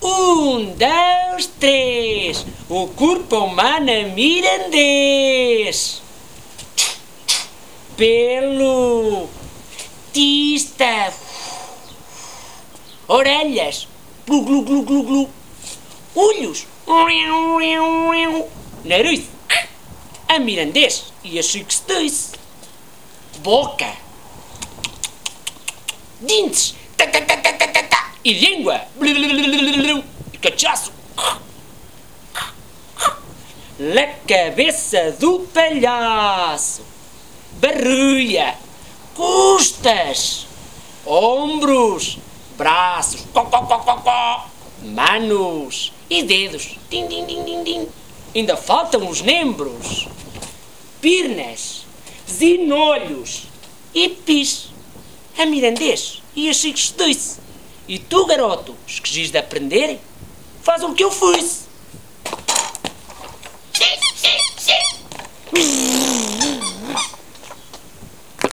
dois, três. O corpo humano mirandês. Pelo. Tista. Orelhas. Glu, glu, glu, glu, glu. Olhos. Nariz. A mirandês. E assim que se diz. Boca. Dentes. E língua. E cachaço. Na cabeça do palhaço. Barriga. Costas. Ombros. Braços. Manos. E dedos. Din, din, din, din, din. Ainda faltam os membros. Pernas. Zinolhos. E pis. A mirandês. E assim que se disse. E tu, garoto, esqueces de aprender? Faz o que eu fiz.